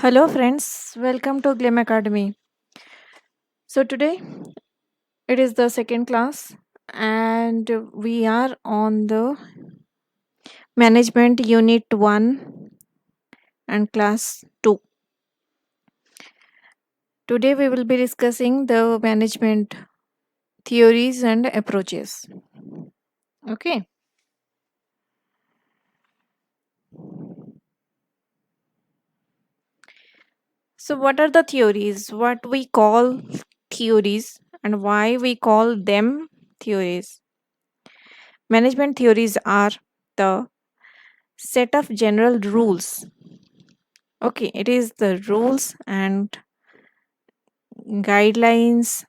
Hello, friends. Welcome to Glim Academy. So, today it is the second class, and we are on the Management Unit 1 and Class 2. Today, we will be discussing the management theories and approaches. Okay. So, what are the theories? What we call theories and why we call them theories? Management theories are the set of general rules. Okay, it is the rules and guidelines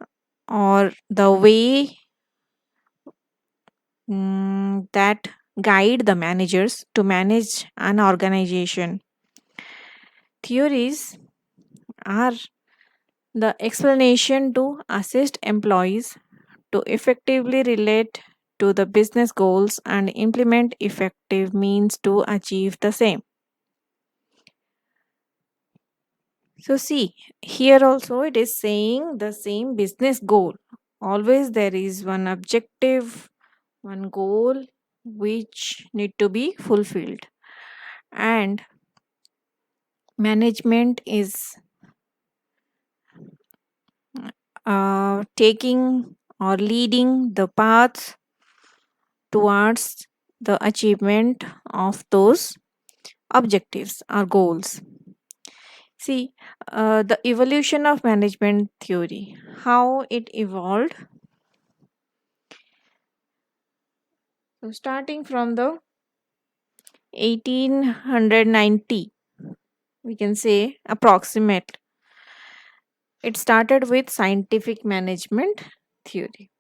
or the way that guide the managers to manage an organization. Theories are the explanation to assist employees to effectively relate to the business goals and implement effective means to achieve the same. So, see, here also it is saying the same business goal. Always there is one objective, one goal which need to be fulfilled. And management is taking or leading the path towards the achievement of those objectives or goals. See, the evolution of management theory, how it evolved. So, starting from the 1890, we can say approximate. It started with scientific management theory.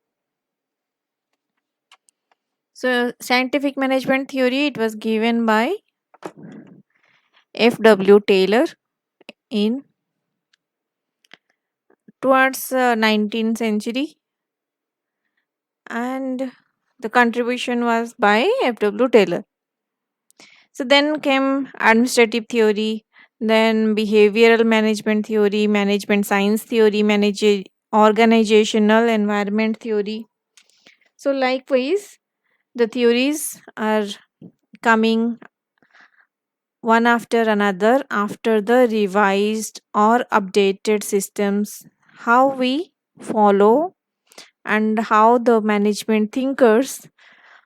So, scientific management theory, it was given by F.W. Taylor in towards 19th century, and the contribution was by F.W. Taylor. So then came administrative theory, then behavioral management theory, management science theory, organizational environment theory. So likewise, the theories are coming one after another after the revised or updated systems, how we follow and how the management thinkers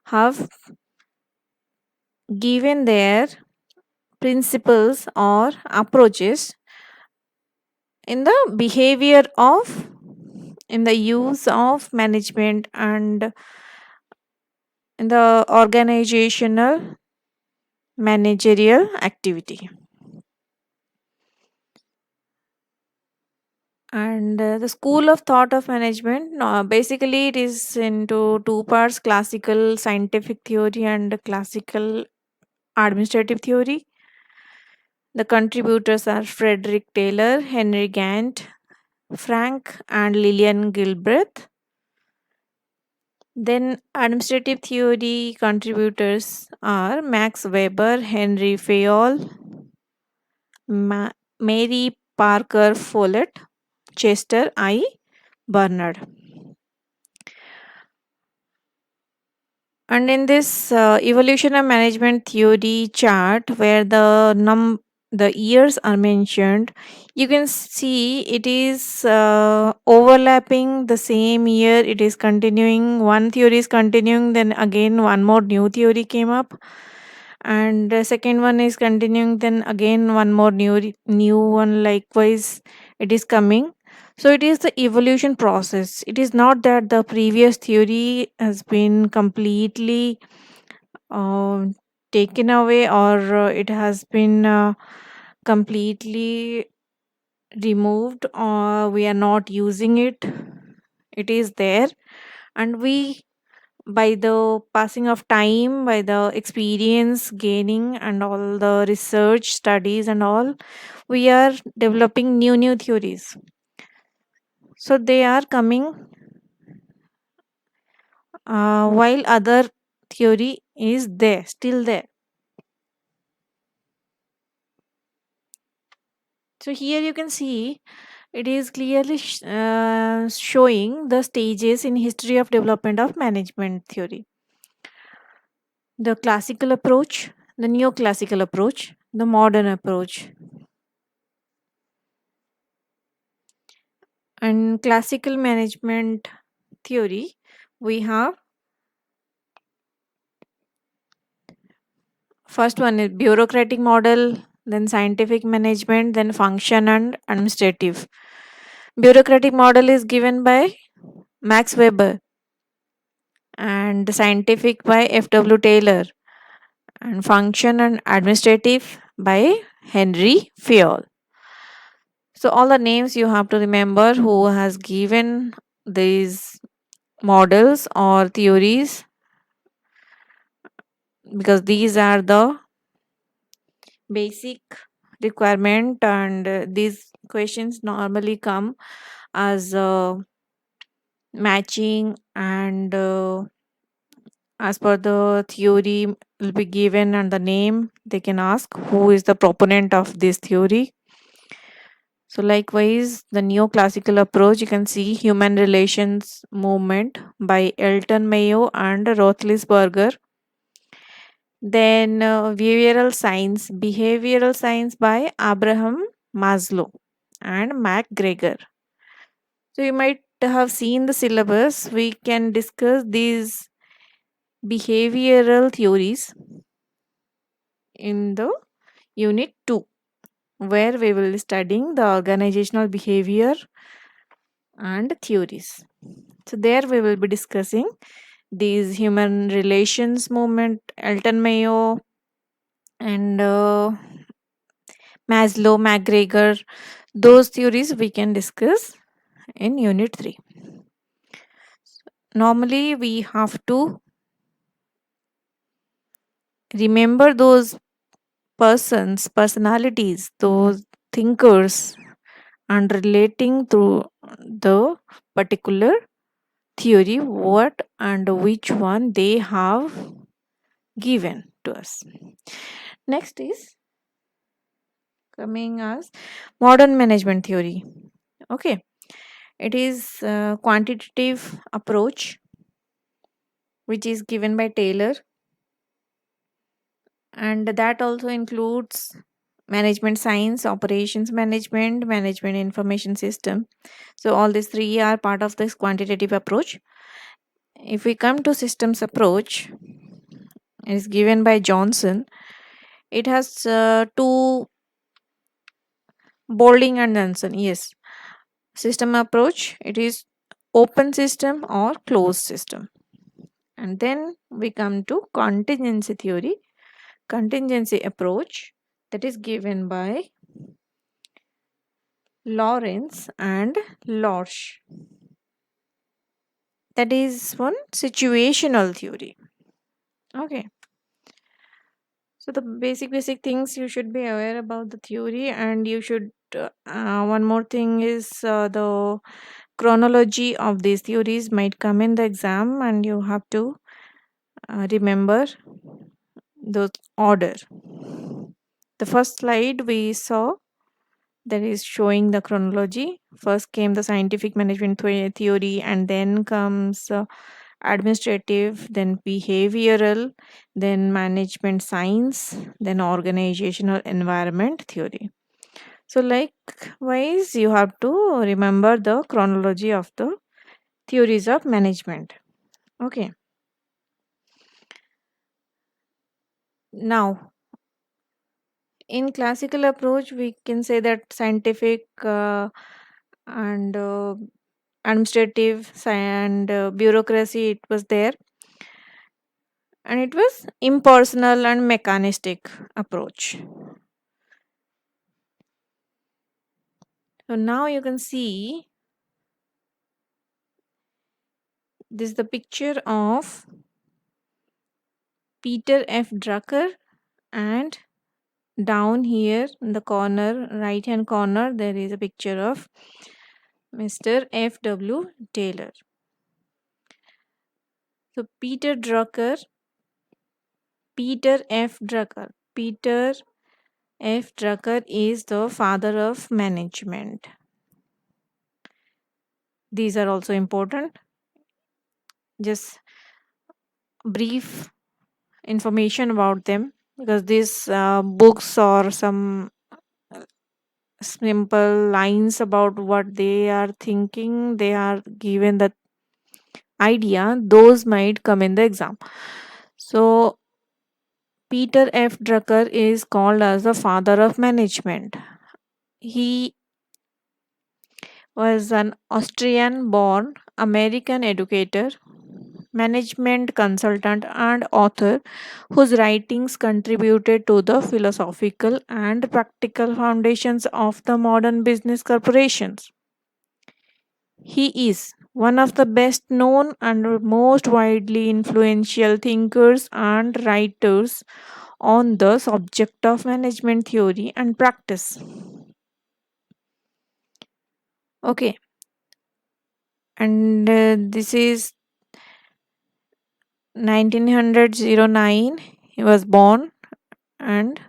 have given their principles or approaches in the behavior of in the use of management and in the organizational managerial activity. And the school of thought of management, basically, it is into two parts: classical scientific theory and classical administrative theory. The contributors are Frederick Taylor, Henry Gant, Frank, and Lillian Gilbreth. Then, administrative theory contributors are Max Weber, Henry Fayol, Mary Parker Follett, Chester I. Bernard. And in this evolution of management theory chart, where the years are mentioned, you can see it is overlapping the same year. It is continuing. One theory is continuing, then again one more new theory came up, and the second one is continuing. Then again one more new one. Likewise, it is coming. So it is the evolution process. It is not that the previous theory has been completely uh, taken away, or it has been completely removed, or we are not using it. It is there, and we, by the passing of time, by the experience gaining and all the research studies and all, we are developing new theories. So they are coming, while other theory is there, still there. So here you can see it is clearly showing the stages in history of development of management theory. The classical approach, the neoclassical approach, the modern approach. And classical management theory, we have first one is bureaucratic model, then scientific management, then function and administrative. Bureaucratic model is given by Max Weber and scientific by F.W. Taylor and function and administrative by Henry Fayol. So all the names you have to remember who has given these models or theories, because these are the basic requirement, and these questions normally come as matching, and as per the theory will be given and the name, they can ask who is the proponent of this theory. So likewise, the neoclassical approach, you can see human relations movement by Elton Mayo and Roethlisberger. Then behavioral science by Abraham Maslow and MacGregor. So you might have seen the syllabus. We can discuss these behavioral theories in the unit 2, where we will be studying the organizational behavior and theories. So there we will be discussing these human relations movement, Elton Mayo and Maslow, MacGregor. Those theories we can discuss in unit 3. Normally we have to remember those personalities, those thinkers, and relating to the particular theory, what and which one they have given to us. Next is coming as modern management theory. Okay, it is a quantitative approach which is given by Taylor, and that also includes management science, operations management, management information system. So all these three are part of this quantitative approach. If we come to systems approach, it is given by Johnson. It has two bolding and Johnson. Yes, system approach. It is open system or closed system. And then we come to contingency theory, contingency approach, that is given by Lawrence and Lorsch. That is one situational theory. Okay. So the basic things you should be aware about the theory, and you should one more thing is the chronology of these theories might come in the exam, and you have to remember the order. The first slide we saw, that is showing the chronology. First came the scientific management theory, and then comes administrative, then behavioral, then management science, then organizational environment theory. So likewise, you have to remember the chronology of the theories of management. Okay. Now, in classical approach, we can say that scientific and administrative and bureaucracy, it was there, and it was impersonal and mechanistic approach. So now you can see this is the picture of Peter F. Drucker, and down here in the corner, right hand corner, there is a picture of Mr. F.W. Taylor. So Peter F. Drucker, Peter F. Drucker is the father of management. These are also important. Just brief information about them because these books or some simple lines about what they are thinking, they are given the idea, those might come in the exam. So, Peter F. Drucker is called as the father of management. He was an Austrian born American educator, management consultant, and author whose writings contributed to the philosophical and practical foundations of the modern business corporations. He is one of the best known and most widely influential thinkers and writers on the subject of management theory and practice. Okay, and this is 1909 he was born, and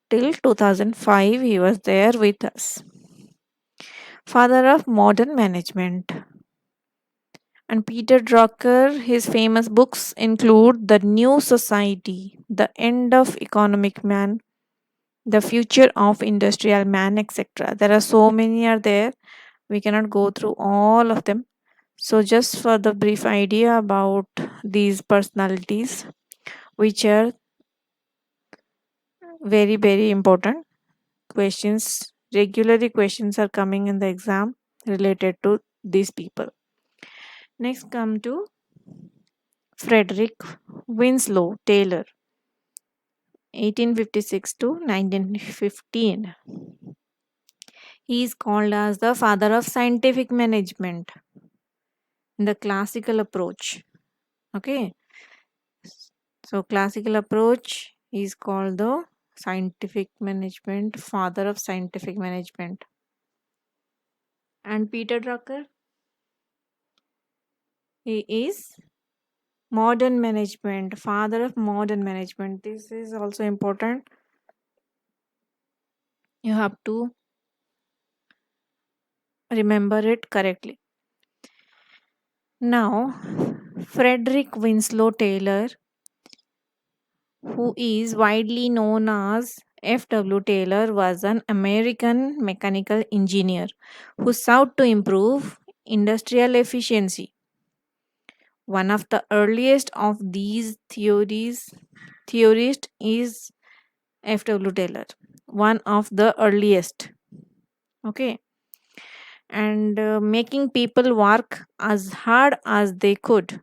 till 2005 he was there with us. Father of modern management. And Peter Drucker, his famous books include The New Society, The End of Economic Man, The Future of Industrial Man, etc. There are so many are there. We cannot go through all of them. So just for the brief idea about these personalities, which are very, very important questions, regularly questions are coming in the exam related to these people. Next come to Frederick Winslow Taylor, 1856 to 1915. He is called as the father of scientific management in the classical approach. Okay, so classical approach is called the scientific management, father of scientific management. And Peter Drucker, he is modern management, father of modern management. This is also important. You have to remember it correctly. Now, Frederick Winslow Taylor, who is widely known as F.W. Taylor, was an American mechanical engineer who sought to improve industrial efficiency. One of the earliest of these theorists is F.W. Taylor. One of the earliest. Okay. And making people work as hard as they could.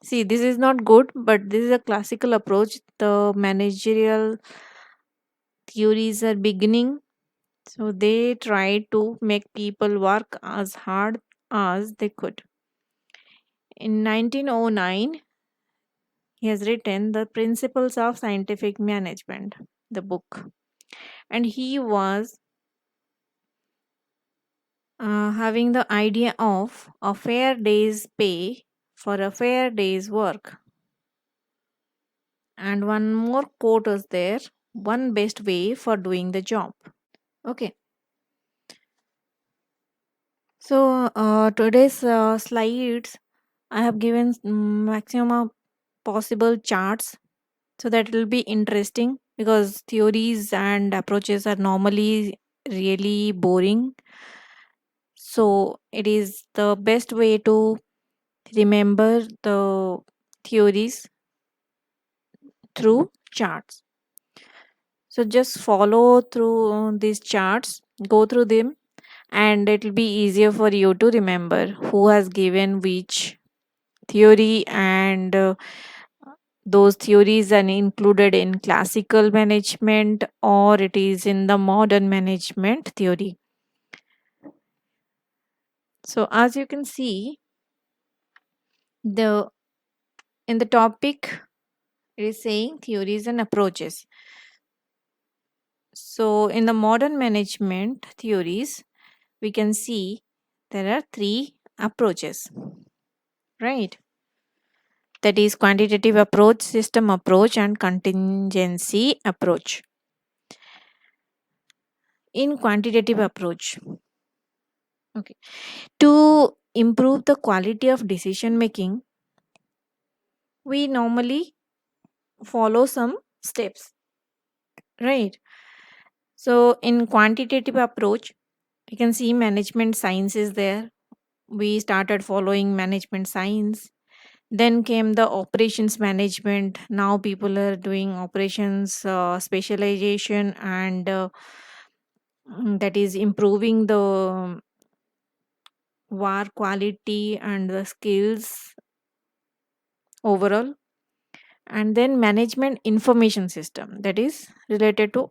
See, this is not good, but this is a classical approach. The managerial theories are beginning, so they try to make people work as hard as they could. In 1909, he has written The Principles of Scientific Management, the book, and he was having the idea of a fair day's pay for a fair day's work. And one more quote is there, one best way for doing the job. Okay. So today's slides, I have given maximum of possible charts so that it will be interesting because theories and approaches are normally really boring. So it is the best way to remember the theories through charts. So just follow through these charts, go through them, and it will be easier for you to remember who has given which theory, and those theories are included in classical management or it is in the modern management theory. So as you can see, the in the topic it is saying theories and approaches. So in the modern management theories, we can see there are three approaches, right? that is quantitative approach, system approach, and contingency approach. In quantitative approach, okay, to improve the quality of decision making, we normally follow some steps, right? So in quantitative approach, you can see management science is there. We started following management science. Then came the operations management. Now people are doing operations specialization, and that is improving the war quality and the skills overall. And then management information system, that is related to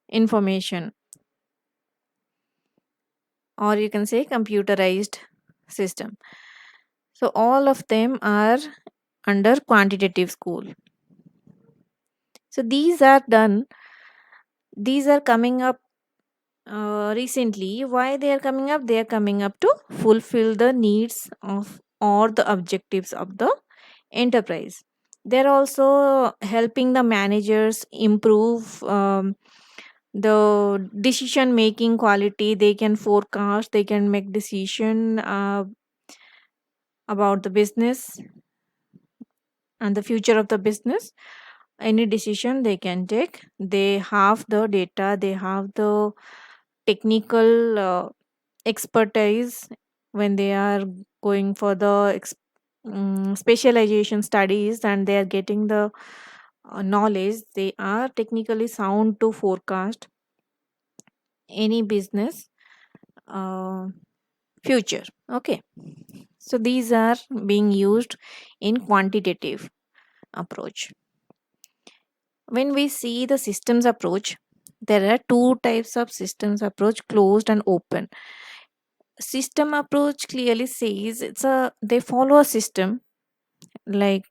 information, or you can say computerized system. So all of them are under quantitative school. So these are done, these are coming up recently. Why they are coming up? They are coming up to fulfill the needs of or the objectives of the enterprise. They're also helping the managers improve the decision making quality. They can forecast, they can make decision about the business and the future of the business. Any decision they can take, they have the data, they have the technical expertise. When they are going for the specialization studies and they are getting the knowledge, they are technically sound to forecast any business uh, future. Okay, so these are being used in quantitative approach. When we see the systems approach, there are two types of systems approach: closed and open. System approach clearly says it's a they follow a system, like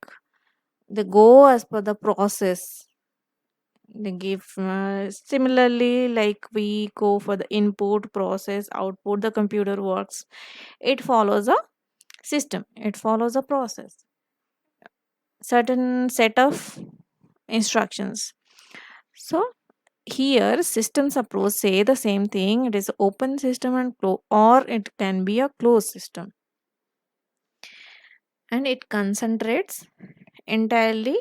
they go as per the process. They give similarly, like we go for the input, process, output, the computer works. It follows a system, it follows a process, certain set of instructions. So here systems approach say the same thing. It is open system and or it can be a closed system, and it concentrates entirely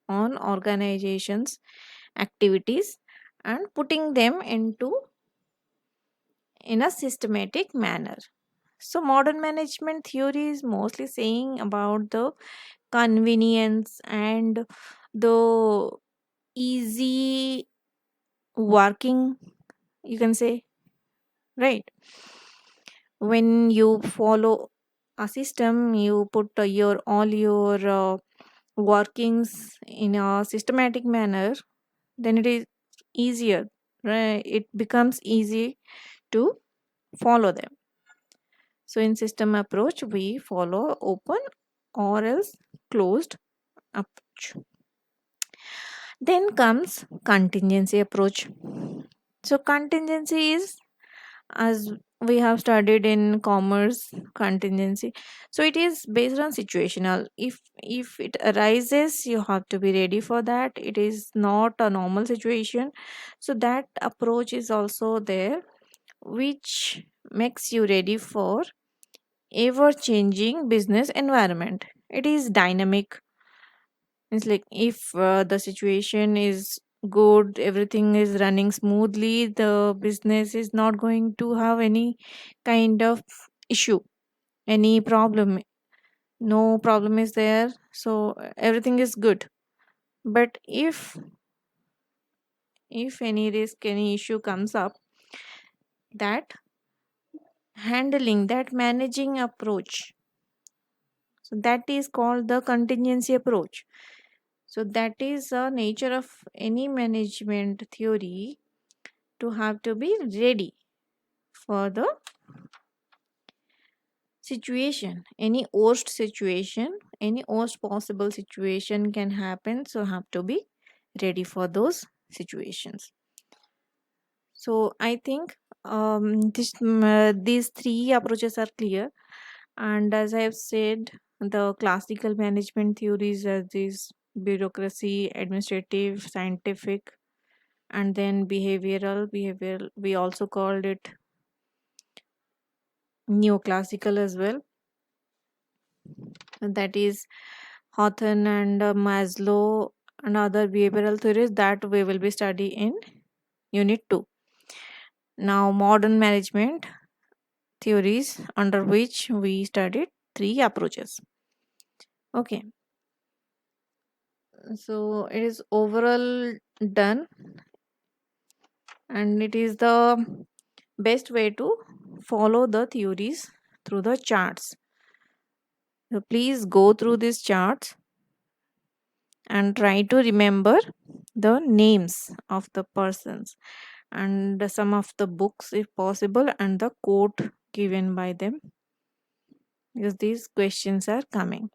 on organizations activities and putting them into in a systematic manner. So modern management theory is mostly saying about the convenience and the easy working, you can say, right? When you follow a system, you put your all your workings in a systematic manner, then it is easier, right? It becomes easy to follow them. So in system approach, we follow open or else closed approach. Then comes contingency approach. So contingency is, as we have studied in commerce, contingency, so it is based on situational. If it arises, you have to be ready for that. It is not a normal situation, so that approach is also there, which makes you ready for ever changing business environment. It is dynamic. It's like if the situation is good, everything is running smoothly, the business is not going to have any kind of issue, any problem. No problem is there, so everything is good. But if any risk, any issue comes up, that handling, that managing approach, so that is called the contingency approach. So that is the nature of any management theory, to have to be ready for the situation. Any worst situation, any worst possible situation can happen, so have to be ready for those situations. So I think these three approaches are clear, and as I have said, The classical management theories are these bureaucracy, administrative, scientific, and then behavioral. We also called it neoclassical as well. That is Hawthorne and Maslow and other behavioral theories that we will be studying in Unit 2. Now, modern management theories, under which we studied three approaches. Okay, so it is overall done, and it is the best way to follow the theories through the charts. So please go through these charts and try to remember the names of the persons and some of the books if possible and the quote given by them, because these questions are coming.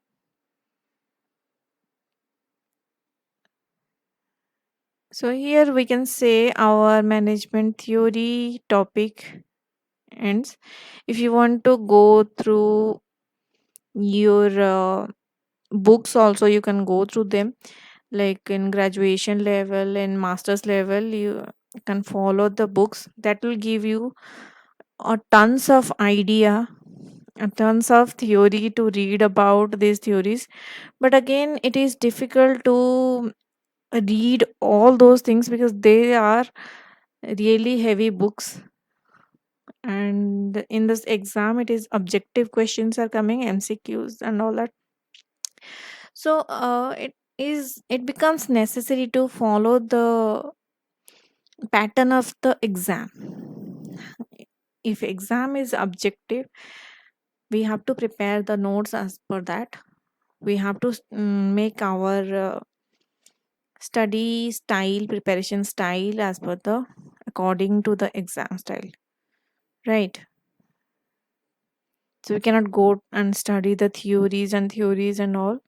So here we can say our management theory topic ends. If you want to go through your books also, you can go through them, like in graduation level and master's level. You can follow the books that will give you tons of idea, tons of theory to read about these theories. But again, it is difficult to read all those things because they are really heavy books, and in this exam it is objective questions are coming, MCQs and all that. So it becomes necessary to follow the pattern of the exam. If exam is objective, we have to prepare the notes as per that. We have to make our study style, preparation style as per the according to the exam style, right? So we cannot go and study the theories and all,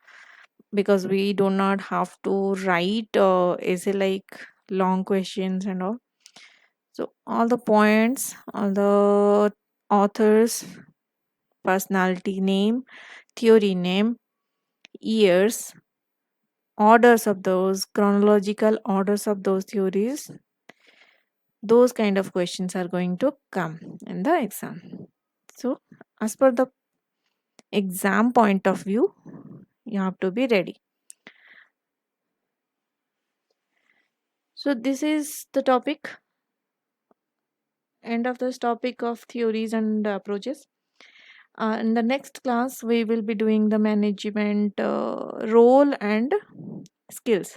because we do not have to write essay like long questions and all. So all the points, all the authors, personality name, theory name, years, orders of those, chronological orders of those theories, those kind of questions are going to come in the exam. So as per the exam point of view, you have to be ready. So this is the topic, end of this topic of theories and approaches. In the next class, we will be doing the management role and skills.